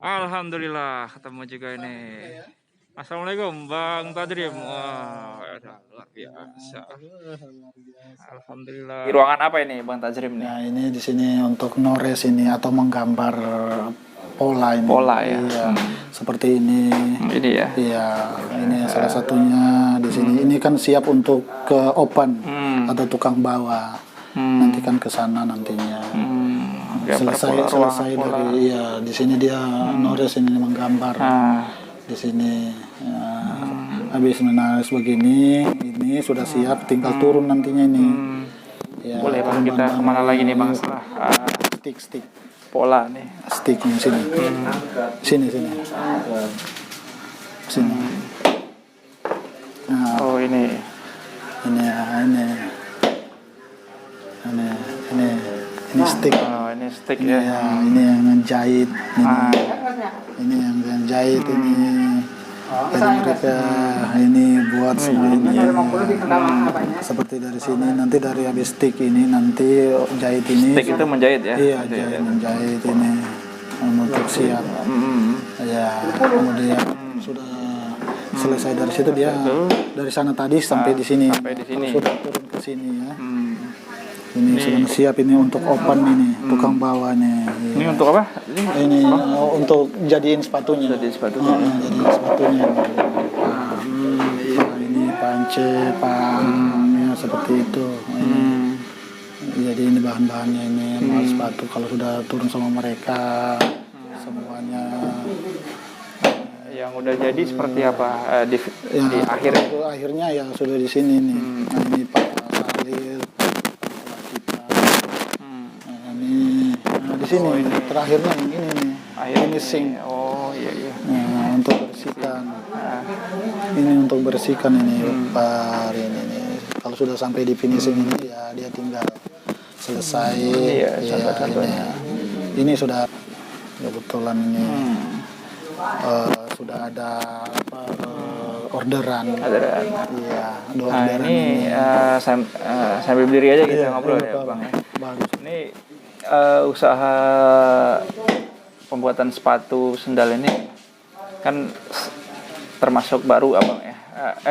Alhamdulillah ketemu juga ini. Assalamualaikum Bang Tadrim. Wah, luar biasa. Alhamdulillah. Di ruangan apa ini Bang Tadrim nih? Nah, ini di sini untuk nores ini atau menggambar pola ini. Pola ya. Iya, seperti ini. Ini ya. Iya, ini salah satunya di sini. Ini kan siap untuk ke open atau tukang bawa. Nanti kan ke sana nantinya. Selesai dari iya di sini dia nores ini menggambar di sini habis menaris begini ini sudah siap tinggal turun nantinya ini ya, boleh Bang kita kemana lagi nih Bang setelah stick pola nih sticknya sini nah, oh ini stick. Oh, ini stick ya. Ini yang menjahit. Ini yang menjahit ini. Jadi mereka ini buat semua ini. Seperti dari sini nanti dari habis stick ini nanti jahit ini. Stick itu menjahit ya? Iya, menjahit ini untuk siap. Ya, kemudian sudah selesai dari situ dia dari sana tadi sampai di sini. Sudah turun ke sini ya. Ini sudah siap ini untuk open ini, tukang bawanya. Ini untuk apa? Ini untuk jadiin sepatunya. Jadiin sepatunya. Ini pance, ya seperti itu. Jadi ini bahan-bahannya ini sepatu kalau sudah turun sama mereka semuanya. Yang udah jadi seperti apa di akhirnya? Akhirnya ya sudah di sini nih. Nah, ini Pak Salil. Di sini terakhirnya ini nih finishing. Oh iya. Nah, untuk bersihkan. Ini untuk bersihkan ini Pak ini nih. Kalau sudah sampai di finishing ini ya dia tinggal selesai. Ini sudah kebetulan ini sudah ada orderan. Iya, ada orderan. Ini sambil berdiri aja kita ngobrol ya Bang. Bagus. Ini usaha pembuatan sepatu sendal ini kan termasuk baru Abang ya.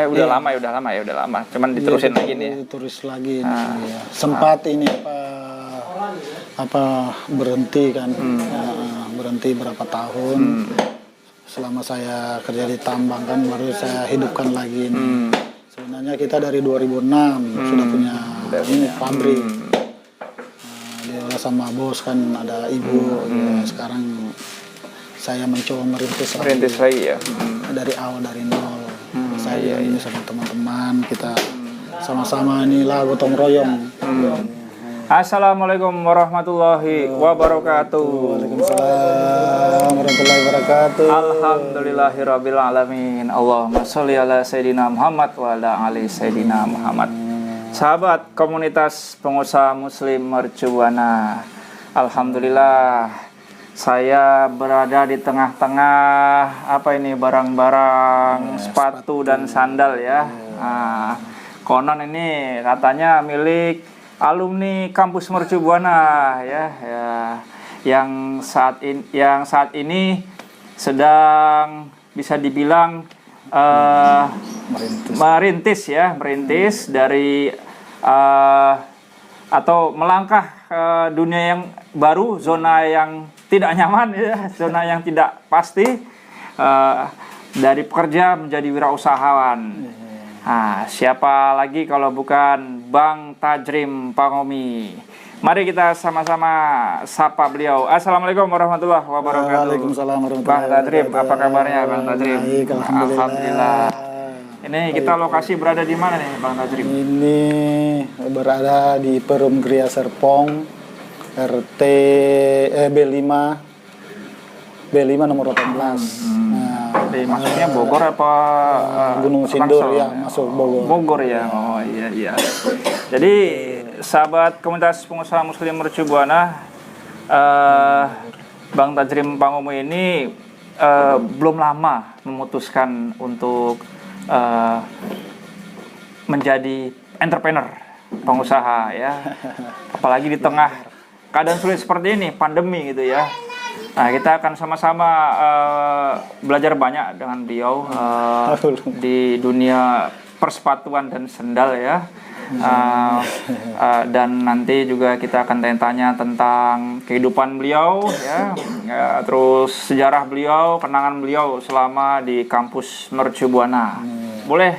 Udah lama. Cuman diterusin lagi nih. Terus lagi. Sempat ini berhenti kan. Berhenti berapa tahun. Selama saya kerja di tambang kan baru saya hidupkan lagi ini. Sebenarnya kita dari 2006 sudah punya ini pabrik. Sama bos kan ada ibu sekarang saya mencoba merintis lagi ya dari awal dari nol saya ini sama teman-teman kita sama-sama ini lah gotong royong. Assalamualaikum warahmatullahi wabarakatuh. Waalaikumsalam warahmatullahi wabarakatuh. Alhamdulillahirabbil alamin. Allahumma sholli ala sayidina Muhammad wa ala ali sayidina Muhammad. Sahabat komunitas pengusaha muslim Mercubuana, alhamdulillah saya berada di tengah-tengah barang-barang sepatu dan sandal ya. Konon ini katanya milik alumni kampus Mercubuana ya, yang saat ini sedang bisa dibilang merintis dari atau melangkah dunia yang baru, zona yang tidak nyaman ya, zona yang tidak pasti, dari pekerja menjadi wirausahawan. Nah, siapa lagi kalau bukan Bang Tadrim Pangomi. Mari kita sama-sama sapa beliau. Assalamualaikum warahmatullahi wabarakatuh. Waalaikumsalam warahmatullahi Bang Tadrim, apa kabarnya Bang Tadrim? Baik, alhamdulillah. Ini kita lokasi berada di mana nih Bang Tadrim? Ini berada di Perum Gria Serpong, RT B5 nomor 18. Maksudnya Bogor apa Gunung Sindur ya, masuk Bogor. Bogor ya. Oh iya. Jadi sahabat komunitas pengusaha muslim Mercubuana, Bang Tadrim Pangomi ini belum lama memutuskan untuk menjadi entrepreneur, pengusaha ya. Apalagi di tengah keadaan sulit seperti ini, pandemi gitu ya. Nah, kita akan sama-sama belajar banyak dengan beliau di dunia persepatuan dan sendal ya. Dan nanti juga kita akan tanya-tanya tentang kehidupan beliau ya, terus sejarah beliau, kenangan beliau selama di kampus Mercu Buana. Boleh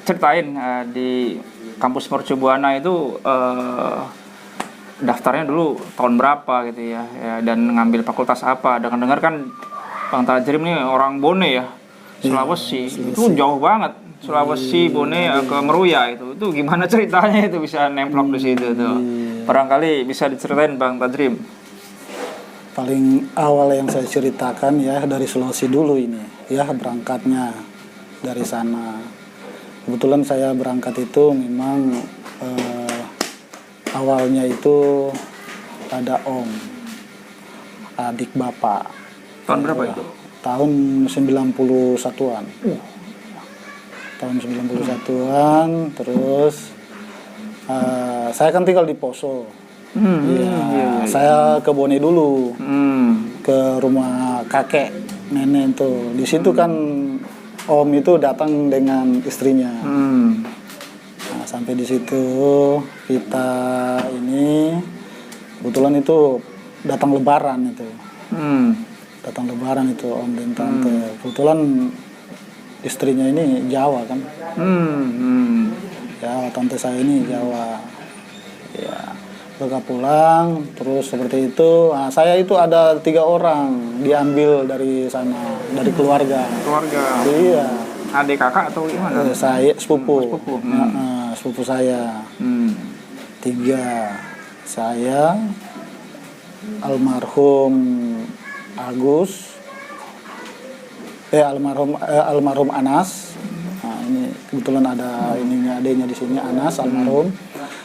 ceritain di kampus Mercu Buana itu daftarnya dulu tahun berapa gitu ya, dan ngambil fakultas apa? Dengar-dengar kan Bang Tajrim ini orang Bone ya, Sulawesi. Itu jauh banget. Sulawesi, Bone ke Meruya itu gimana ceritanya itu bisa nemplok di situ tuh? Barangkali bisa diceritain Bang Tajrim. Paling awal yang saya ceritakan ya dari Sulawesi dulu ini ya, berangkatnya dari sana. Kebetulan saya berangkat itu memang awalnya itu ada om, adik bapak. Tahun berapa itu? Tahun 91-an. Tahun 91-an, terus saya kan tinggal di Poso. Saya ke Bone dulu, ke rumah kakek nenek tuh. Di situ kan om itu datang dengan istrinya. Nah, sampai di situ kita ini kebetulan itu datang Lebaran itu. Datang Lebaran itu om dan tante. Kebetulan istrinya ini Jawa kan. Ya, tante saya ini Jawa. Ya, mereka pulang terus seperti itu. Nah, saya itu ada 3 orang diambil dari sana, dari keluarga. Iya. Adik kakak atau gimana? Saya sepupu. Sepupu. Sepupu saya. 3. Saya, almarhum Agus, almarhum Anas. Nah, ini kebetulan ada ininya, adanya di sini, Anas almarhum.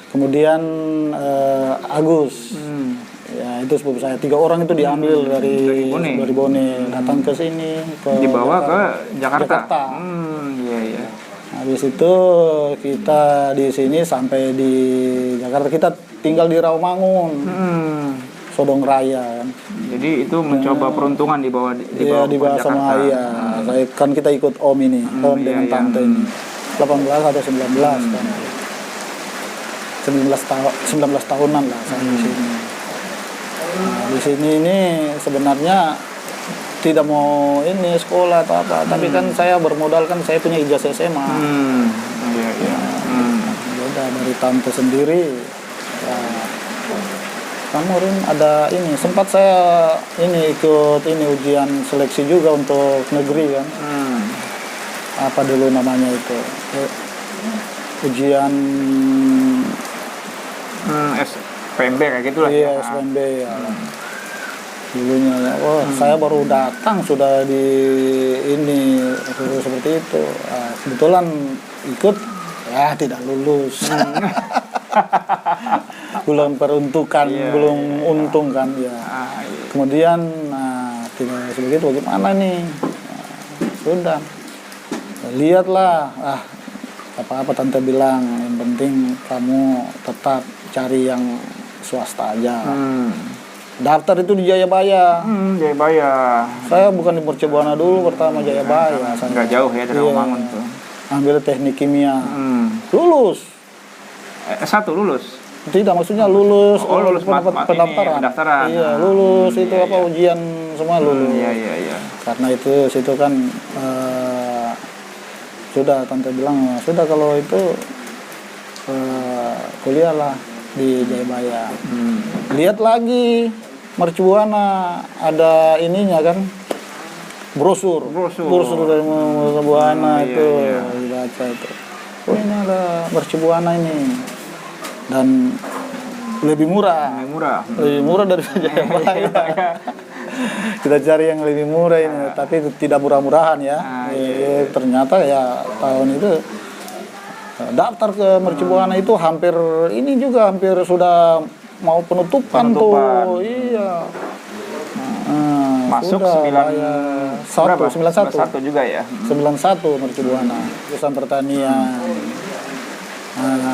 Kemudian Agus. Ya, itu sepupu saya. 3 orang itu diambil dari Bone, datang ke sini, dibawa ke Jakarta. Iya. Habis itu kita di sini sampai di Jakarta, kita tinggal di Rawamangun. Sodong Raya kan. Jadi itu mencoba peruntungan di bawah sama saya kan, kita ikut om ini, om dengan tante ini. 18 atau 19 kan. 19 tahunan lah saya di sini. Nah, di sini ini sebenarnya tidak mau ini sekolah atau apa, tapi kan saya bermodalkan saya punya ijazah SMA. Udah dari tante sendiri. Ya, kamu Rin ada ini, sempat saya ini ikut ini ujian seleksi juga untuk negeri kan. Apa dulu namanya itu, ujian SPMB kayak gitulah. Iya, SPMB ya. Dulunya ya. Saya baru datang sudah di ini seperti itu. Nah, kebetulan ikut ya tidak lulus. Belum peruntukan, belum untung kan ya. Kemudian tidak sebegitu, bagaimana nih? Sudah lihatlah, apa-apa tante bilang, yang penting kamu tetap cari yang swasta aja. Daftar itu di Jayabaya. Jayabaya. Saya bukan di Mercu Buana dulu, pertama Jayabaya. Nggak jauh ya dari Rawamangun tuh. Ambil teknik kimia. Lulus. S1 lulus? Tidak, maksudnya lulus. Lulus pendaftaran. Iya, lulus itu ujian semua lulus. Iya. Karena itu situ kan sudah tante bilang, sudah kalau itu kuliahlah di Jayabaya. Lihat lagi Mercu Buana ada ininya kan, brosur dari Mercu Buana itu dibaca itu. Oh, ini ada Mercu Buana ini. Dan lebih murah dari Jayabaya. Kita cari yang lebih murah ini, tapi tidak murah-murahan ya. Ternyata ya tahun itu daftar ke Mercu Buana itu hampir sudah mau penutupan. Tuh. Iya. Masuk 91 juga ya. 91 Mercu Buana, jurusan pertanian.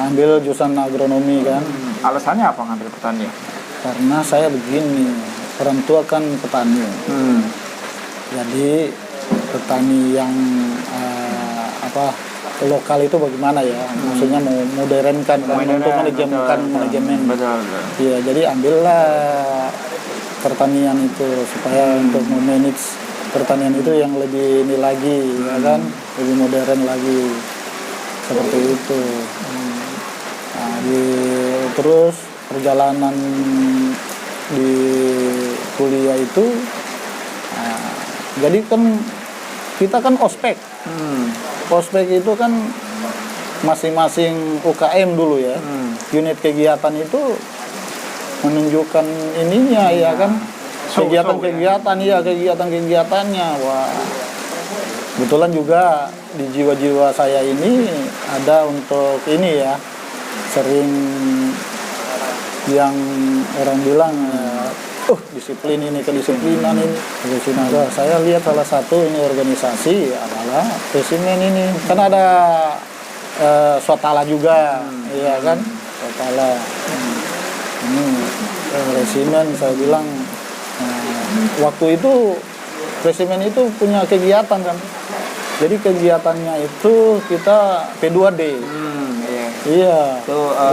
Ambil jurusan agronomi kan. Alasannya apa ngambil pertanian? Karena saya begini, orang tua kan petani. Jadi petani yang lokal itu bagaimana ya? Maksudnya mau modernkan kan untuk manajemen. Betul. Iya, jadi ambillah pertanian itu supaya untuk memanage pertanian itu yang lebih ini lagi, ya kan? Lebih modern lagi. Seperti itu. Nah, terus perjalanan di kuliah itu, jadi kan kita kan ospek. Ospek itu kan masing-masing UKM dulu ya. Unit kegiatan itu menunjukkan ininya ya kan. Kegiatan-kegiatan ya, kegiatan-kegiatannya. Wah. Kebetulan juga di jiwa-jiwa saya ini ada untuk ini ya. Sering yang orang bilang disiplin ini, kedisiplinan ini. Saya lihat salah satu ini organisasi adalah Resimen ini. Kan ada Swatala juga, iya kan? Swatala. Ini Resimen saya bilang waktu itu Resimen itu punya kegiatan kan. Jadi kegiatannya itu kita P2D. Iya,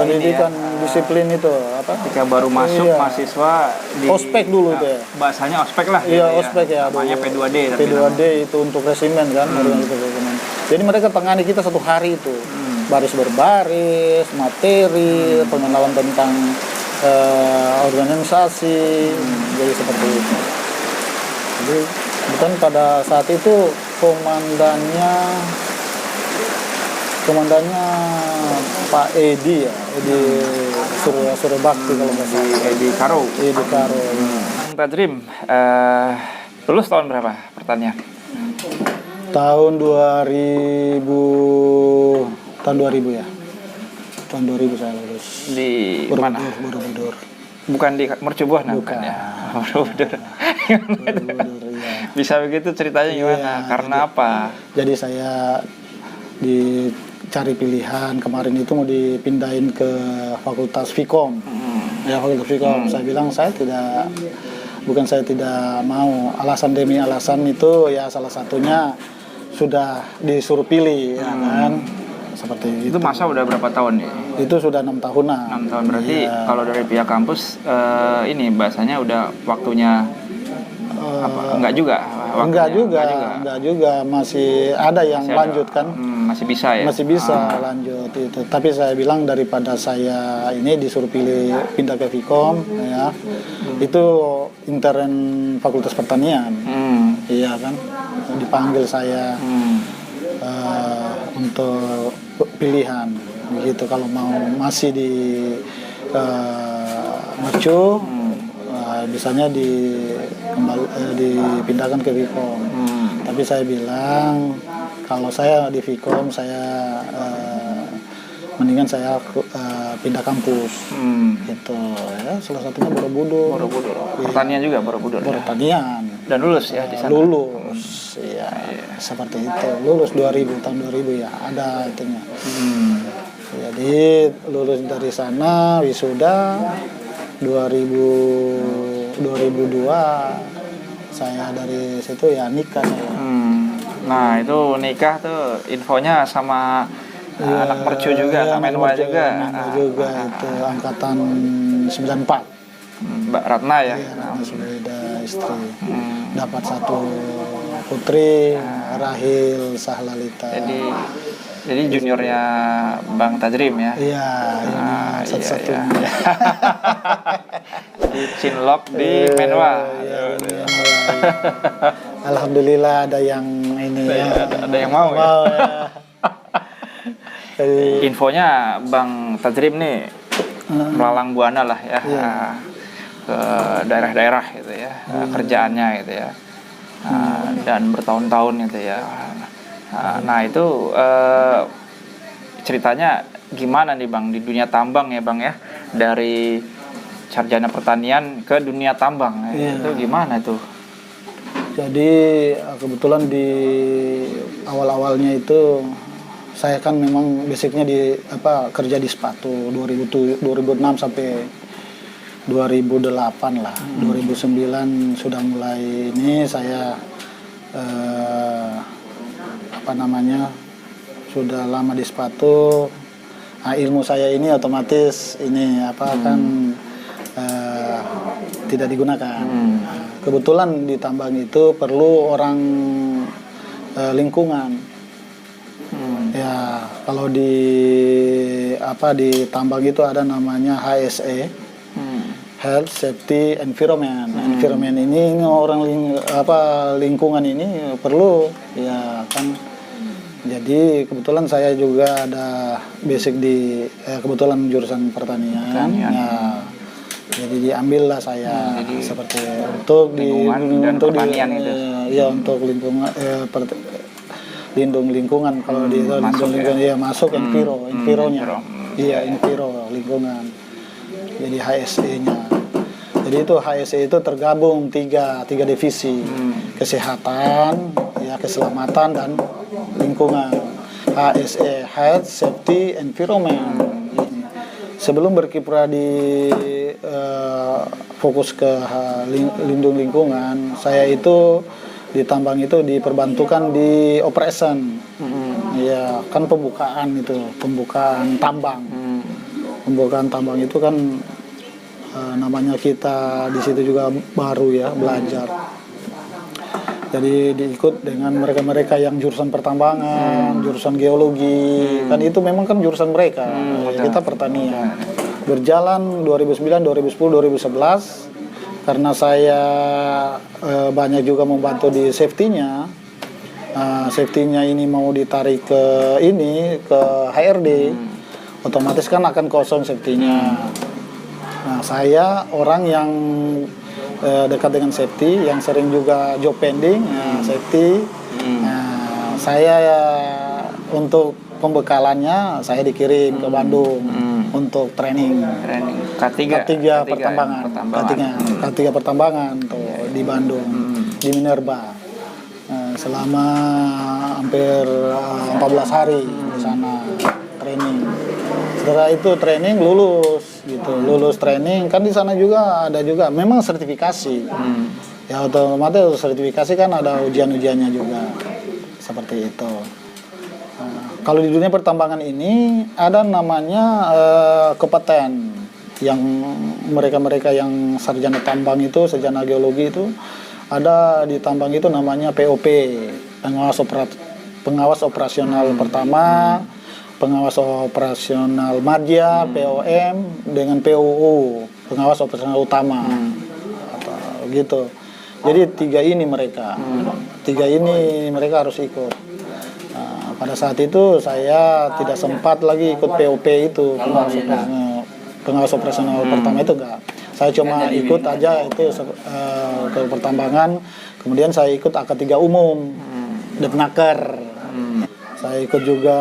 pendidikan disiplin itu apa? Ketika baru masuk mahasiswa di ospek dulu itu ya. Bahasanya ospek lah. Iya, gitu ospek ya. Namanya P2D. P2D itu untuk Resimen kan. Jadi mereka tangani kita satu hari itu. Baris berbaris, materi, pengenalan tentang organisasi, jadi seperti itu. Jadi bukan pada saat itu komandannya Pak Edi ya, Edi Surya Bakti kalau nggak salah. Edi Karo. Bang Tadrim, lulus tahun berapa pertanian? Tahun 2000 ya. Tahun 2000 saya lulus. Di mana? Borobudur. Bukan di Mercubuah, bukan ya. Borobudur. Ya. Bisa begitu ceritanya gimana? Karena apa? Jadi saya dicari pilihan kemarin itu mau dipindahin ke Fakultas Vkom. Ya, Fakultas Vkom. Saya bilang saya tidak mau. Alasan demi alasan itu ya salah satunya sudah disuruh pilih, ya kan? Seperti itu. Itu masa udah berapa tahun nih? Itu sudah 6 tahunan. 6 tahun berarti kalau dari pihak kampus ini bahasanya udah waktunya apa? Enggak juga, masih ada yang lanjut kan? Masih bisa ya? Masih bisa lanjut itu. Tapi saya bilang daripada saya ini disuruh pindah ke Vkom ya. Itu intern Fakultas Pertanian. Iya kan? Dipanggil saya untuk pilihan begitu, kalau mau masih di Mercu bisanya dipindahkan ke Vkom. Tapi saya bilang kalau saya di Vkom saya mendingan saya pindah kampus gitu ya. Salah satunya Borobudur. Pertanian juga Borobudur. Pertanian. Dan lulus ya di sana. Lulus. Iya. Seperti itu. Lulus tahun 2000 ya. Ada itunya. Jadi lulus dari sana wisuda 2002 saya dari situ ya nikah saya. Nah, itu nikah tuh infonya sama anak mercu juga, anak menwa juga. Itu angkatan 94. Mbak Ratna ya. Iya, Ratna Suleda istri. Dapat satu putri, Rahil Sahlalita. Jadi juniornya Bang Tadrim ya. Iya, satu-satunya. Iya. Di Cinlok di Menwa. Iya. Alhamdulillah ada yang ini ya. Ada yang mau ya. Infonya Bang Tadrim nih melalang buana lah ya, ke daerah-daerah gitu ya, kerjaannya gitu ya, dan bertahun-tahun gitu ya. Nah itu ceritanya gimana nih Bang di dunia tambang ya Bang ya, dari sarjana pertanian ke dunia tambang itu gimana tuh? Jadi kebetulan di awal-awalnya itu saya kan memang basicnya kerja di sepatu 2006 sampai 2008 lah. 2009 sudah mulai ini saya sudah lama di sepatu. Nah, ilmu saya ini otomatis ini kan tidak digunakan. Kebetulan di tambang itu perlu orang lingkungan. Ya, kalau di tambang itu ada namanya HSE, Health Safety Environment. Environment ini orang lingkungan ini perlu ya kan. Jadi kebetulan saya juga ada basic di kebetulan jurusan pertanian. Ya, jadi diambil lah saya seperti untuk untuk pertanian gitu. Ya, untuk lingkungan lindung lingkungan. Kalau di lindung lingkungan ya masuk environnya. Iya, enviro lingkungan. Jadi HSE-nya. Jadi itu HSE itu tergabung tiga divisi. Kesehatan, ya keselamatan dan lingkungan. HSE, Health Safety Environment. Sebelum berkiprah di fokus ke lindung lingkungan, saya itu di tambang itu diperbantukan di operation. Ya, kan pembukaan tambang. Pembukaan tambang itu kan namanya kita di situ juga baru ya, belajar. Jadi diikut dengan mereka-mereka yang jurusan pertambangan, jurusan geologi, kan itu memang kan jurusan mereka. Kita pertanian. Berjalan 2009, 2010, 2011 karena saya banyak juga membantu di safety-nya. Safety-nya ini mau ditarik ke HRD. Otomatis kan akan kosong safety-nya. Nah, saya orang yang dekat dengan safety, yang sering juga job pending, safety. Nah, saya untuk pembekalannya saya dikirim ke Bandung untuk training. K3 pertambangan tuh di Bandung, di Minerba. Selama hampir 14 hari di sana training. Setelah itu training lulus training kan di sana juga ada juga memang sertifikasi. Ya otomatis sertifikasi kan ada ujian-ujiannya juga seperti itu. Kalau di dunia pertambangan ini ada namanya kompeten yang mereka yang sarjana tambang itu, sarjana geologi itu ada di tambang itu namanya POP, pengawas operasional pertama, pengawas operasional madya, POM, dengan POU, pengawas operasional utama, atau gitu. Jadi tiga ini mereka harus ikut. Nah, pada saat itu saya tidak sempat lagi ikut POP itu, pengawas operasional pertama itu enggak. Saya cuma ikut aja itu ke pertambangan, kemudian saya ikut AK3 umum, Depnaker. Saya ikut juga,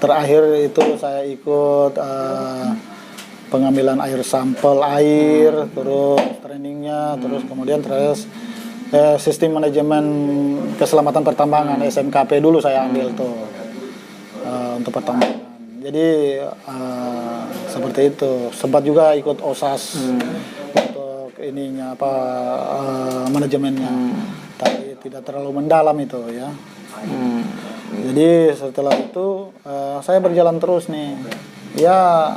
terakhir itu saya ikut pengambilan air sampel air, terus trainingnya, terus kemudian sistem manajemen keselamatan pertambangan SMKP dulu saya ambil tuh untuk pertambangan. Jadi seperti itu. Sempat juga ikut OSAS untuk ininya manajemennya, tapi tidak terlalu mendalam itu ya. Jadi setelah itu saya berjalan terus nih. Ya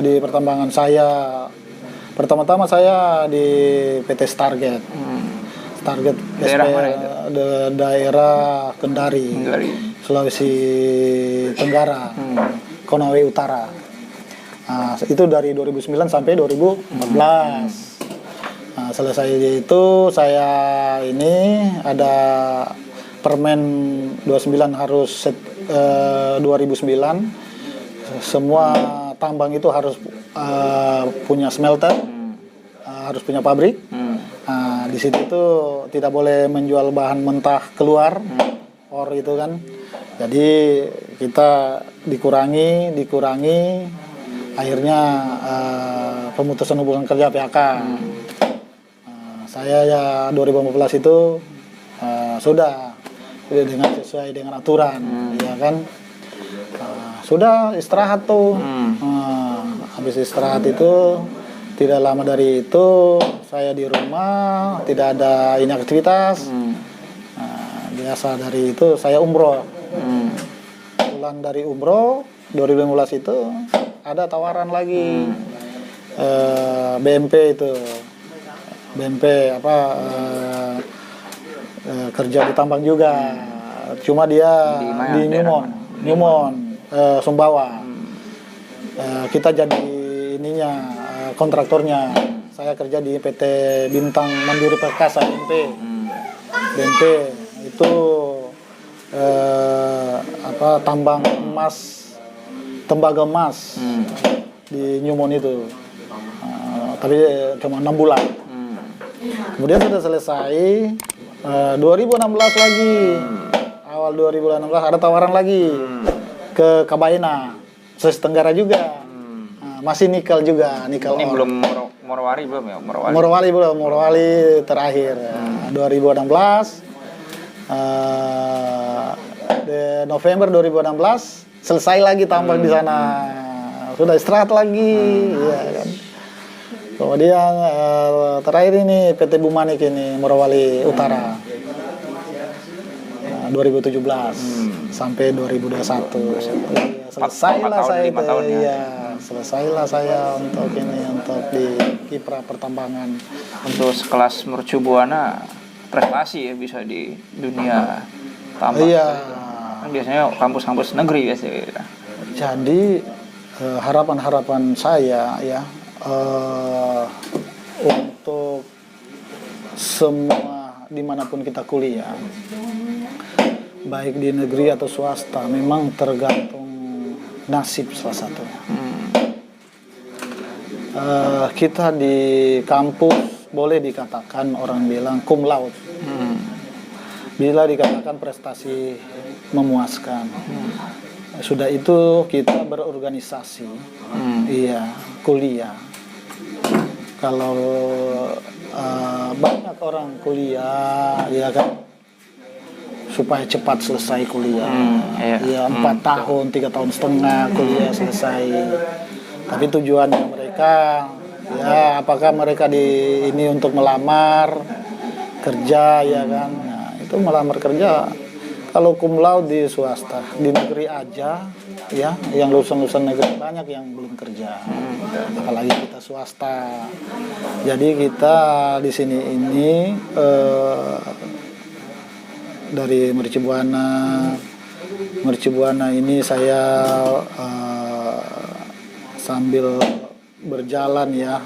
di pertambangan saya pertama-tama saya di PT Stargate. Stargate SP daerah Kendari, Sulawesi Tenggara, Konawe Utara. Nah, itu dari 2009 sampai 2014. Nah, selesai itu saya ini ada Permen 29 harus 2009 semua tambang itu harus punya smelter, harus punya pabrik. Nah, di situ itu tidak boleh menjual bahan mentah keluar, or itu kan. Jadi kita dikurangi, akhirnya pemutusan hubungan kerja PHK. Saya ya 2015 itu sudah sesuai dengan aturan, ya kan. Sudah istirahat tuh. Habis istirahat itu Tidak lama dari itu saya di rumah, tidak ada ini aktivitas. Nah, biasa dari itu saya umroh. Pulang dari umroh 2015 itu ada tawaran lagi. BMP itu. BMP kerja di tambang juga. Cuma dia di Newmont, Sumbawa. Kita jadi ininya kontraktornya. Saya kerja di PT Bintang Mandiri Perkasa BMP itu tambang emas, tembaga emas di Newmont itu. Tapi cuma 6 bulan. Kemudian sudah selesai 2016 lagi. Awal 2016 ada tawaran lagi ke Kabaina, Sulawesi Tenggara juga. Masih nikel juga, nikel Ini ore. belum Morowali belum ya? Morowali belum, Morowali terakhir 2016. Di November 2016 selesai lagi tambang di sana. Sudah istirahat lagi, ya kan. Kemudian terakhir ini PT Bumanik ini Morowali Utara 2017 sampai 2021. Selesailah saya itu, ya. Selesailah saya untuk di kiprah pertambangan. Untuk sekelas Mercu Buana prestasi ya bisa di dunia tambang. Iya. Kan biasanya kampus-kampus negeri biasanya. Jadi harapan-harapan saya ya untuk semua dimanapun kita kuliah, baik di negeri atau swasta, memang tergantung nasib salah satunya. Kita di kampus boleh dikatakan orang bilang cum laude, bila dikatakan prestasi memuaskan. Sudah itu kita berorganisasi, iya, kuliah. Kalau banyak orang kuliah, ya kan, supaya cepat selesai kuliah, ya 4 tahun, 3 tahun setengah kuliah selesai. Tapi tujuannya mereka, ya, apakah mereka ini untuk melamar kerja, ya kan? Nah, itu melamar kerja. Kalau cum laude di swasta, di negeri aja, ya, yang lulusan negeri banyak yang belum kerja, apalagi kita swasta. Jadi kita di sini ini dari Mercu Buana ini saya sambil berjalan ya,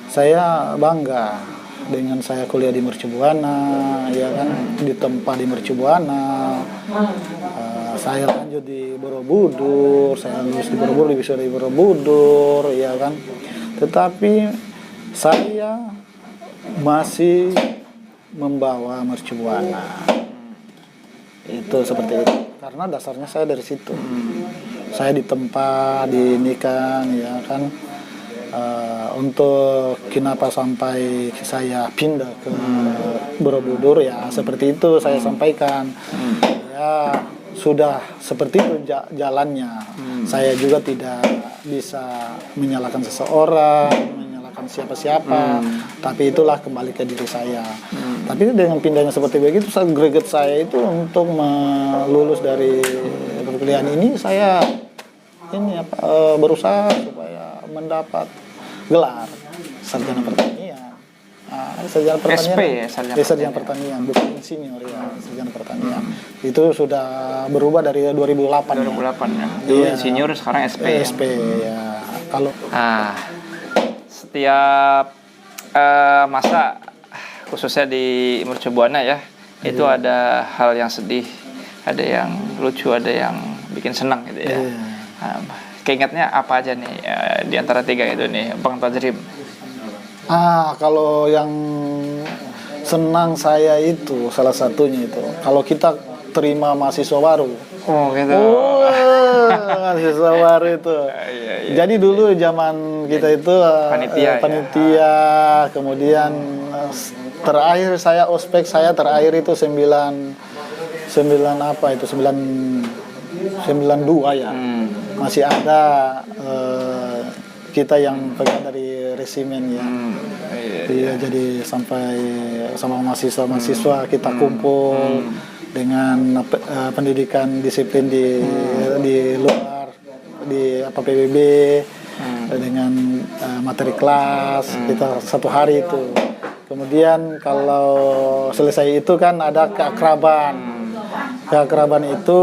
saya bangga dengan saya kuliah di Mercu Buana, ya kan, ditempa di Mercu Buana. Saya lanjut di Borobudur, saya lulus di Borobudur, di wisuda di Borobudur, ya kan. Tetapi saya masih membawa Mercu Buana. Itu seperti itu. Karena dasarnya saya dari situ. Saya ditempa, diinikan, ya kan. Untuk kenapa sampai saya pindah ke Borobudur, ya seperti itu saya sampaikan. Ya sudah seperti itu jalannya. Saya juga tidak bisa menyalahkan seseorang, menyalahkan siapa-siapa, tapi itulah kembali ke diri saya. Tapi dengan pindahnya seperti begitu, greget saya itu untuk lulus dari perkuliahan ini, saya berusaha supaya mendapat gelar sarjana pertanian. Sarjana pertanian. SP ya, sarjana pertanian, bukan insinyur ya, sarjana pertanian. Itu sudah berubah dari 2008 ya. Dulu insinyur, sekarang SP. SP ya. Kalau setiap masa khususnya di Mercu Buana ya, itu ada hal yang sedih, ada yang lucu, ada yang bikin senang gitu ya. Keingetnya apa aja nih di antara 3 itu nih, Bang Tajrim? Kalau yang senang saya itu salah satunya itu kalau kita terima mahasiswa baru. Oh gitu. Mahasiswa baru itu. Jadi dulu zaman kita itu panitia, kemudian terakhir saya ospek saya terakhir itu 92 ya. Masih ada kita yang pegang dari resimen ya. Iya, jadi sampai sama mahasiswa kita kumpul dengan pendidikan disiplin di luar di PBB dengan materi kelas kita 1 hari itu. Kemudian kalau selesai itu kan ada keakraban. Keakraban itu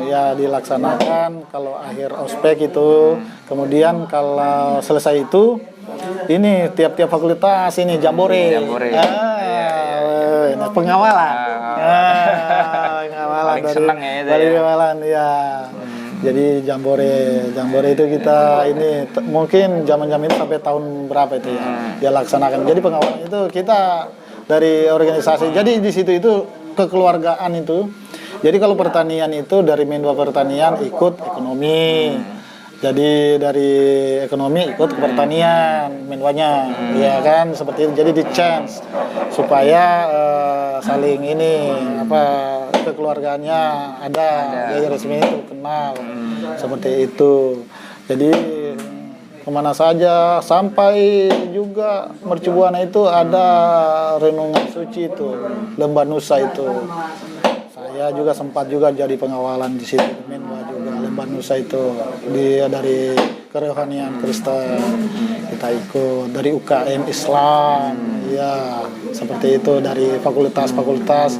ya dilaksanakan kalau akhir ospek itu. Kemudian kalau selesai itu ini tiap-tiap fakultas ini jambore. Pengawalan. Pengawalan paling senang ya itu paling ya. pengawalan ya. Jadi jambore itu kita ini mungkin zaman-zaman itu sampai tahun berapa itu ya dia laksanakan. Jadi pengawalan itu kita dari organisasi. Jadi di situ itu kekeluargaan itu. Jadi kalau pertanian itu dari Menwa Pertanian ikut ekonomi. Jadi dari ekonomi ikut ke pertanian Menwanya, ya kan seperti itu. Jadi di chance supaya saling ini kekeluargaannya ada. Ya resmi itu kenal seperti itu. Jadi kemana saja sampai juga Mercubuana itu ada renungan suci itu Lembah Nusa itu. Saya juga sempat juga jadi pengawalan di situ Menwa juga Lembah Nusa itu dari kerohanian Kristen kita ikut dari UKM Islam ya seperti itu dari fakultas-fakultas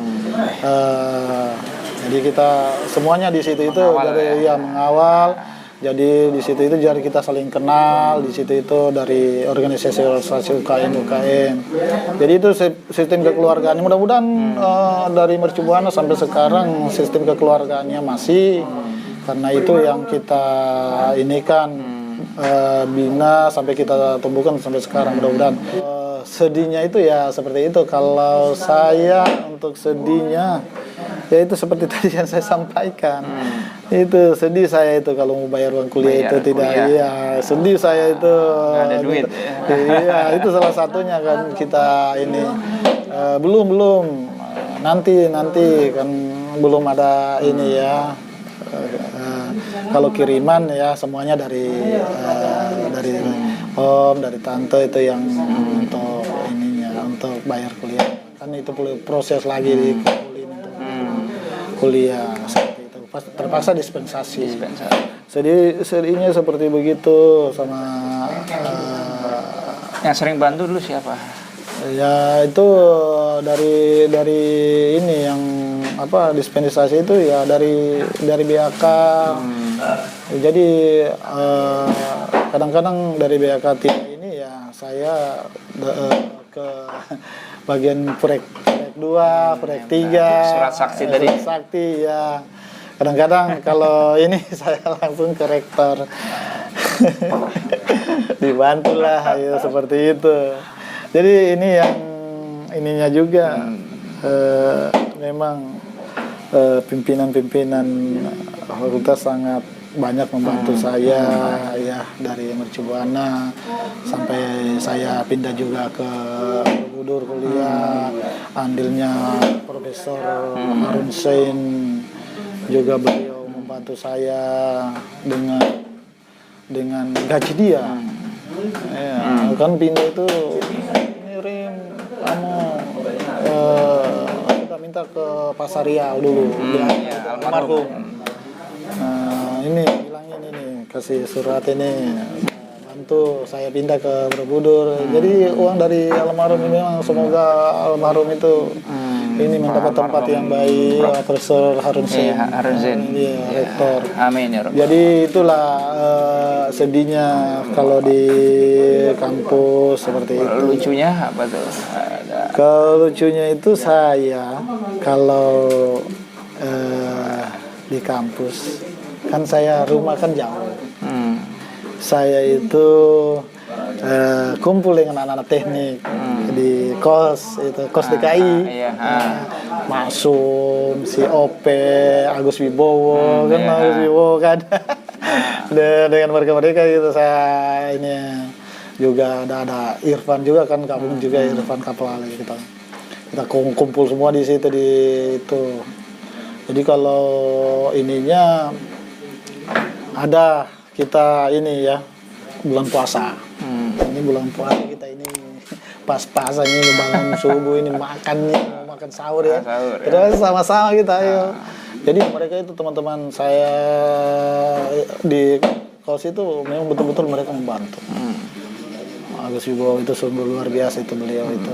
jadi kita semuanya di situ itu dari mengawal. Jadi di situ itu jadi kita saling kenal, di situ itu dari organisasi UKM. Jadi itu sistem kekeluargaannya mudah-mudahan dari Mercubuana sampai sekarang sistem kekeluargaannya masih karena itu yang kita ini kan bina sampai kita tumbuhkan sampai sekarang mudah-mudahan. Sedihnya itu ya seperti itu. Kalau saya untuk sedihnya ya itu seperti tadi yang saya sampaikan. Itu sedih saya itu kalau mau bayar uang kuliah itu tidak iya sedih saya itu nggak ada duit iya itu salah satunya kan kita ini belum nanti kan belum ada ini ya kalau kiriman ya semuanya dari om dari tante itu yang untuk ininya untuk bayar kuliah kan itu perlu proses lagi dikumpulin untuk kuliah seperti itu terpaksa dispensasi. Sedihnya seperti begitu sama yang sering bantu dulu siapa? Ya itu dari ini yang dispensasi itu ya dari BAK. Jadi kadang-kadang dari BAK ini ya saya ke bagian proyek 2, proyek 3 surat sakti ya. Kadang-kadang kalau ini saya langsung ke rektor. Dibantulah ya seperti itu. Jadi ini yang ininya juga memang pimpinan fakultas sangat banyak membantu saya ya dari Mercubuana sampai saya pindah juga ke Borobudur kuliah. Andilnya Profesor Harun Sein juga beliau membantu saya dengan gaji dia. Ya, kan pindah itu ngirim kita minta ke Pasar Riau dulu almarhum. Ini bilangin ini kasih surat ini bantu saya pindah ke Borobudur. Jadi uang dari almarhum ini memang semoga almarhum itu ini mendapat tempat yang baik. Profesor Harun Sein, iya, rektor. Amin ya Rabbal. Jadi itulah sedihnya kalau di kampus seperti itu. Lucunya apa tuh? Kalau lucunya itu saya kalau di kampus kan saya rumah kan jauh. Saya itu kumpul dengan anak-anak teknik di kos DKI. Maksum, si Ope, Agus Wibowo kan dengan mereka gitu saya ini juga ada Irfan juga kan gabung juga Irfan Kapal kita kumpul semua di situ di itu. Jadi kalau ininya ada kita ini ya bulan puasa. Ini bulan puasa kita ini pas-pasan ini bangun subuh ini makannya mau makan sahur ya. Sahur, ya. Terus sama-sama kita ayo. Jadi mereka itu teman-teman saya di kos itu memang betul-betul mereka membantu. Agus Wibowo itu sungguh luar biasa itu beliau itu.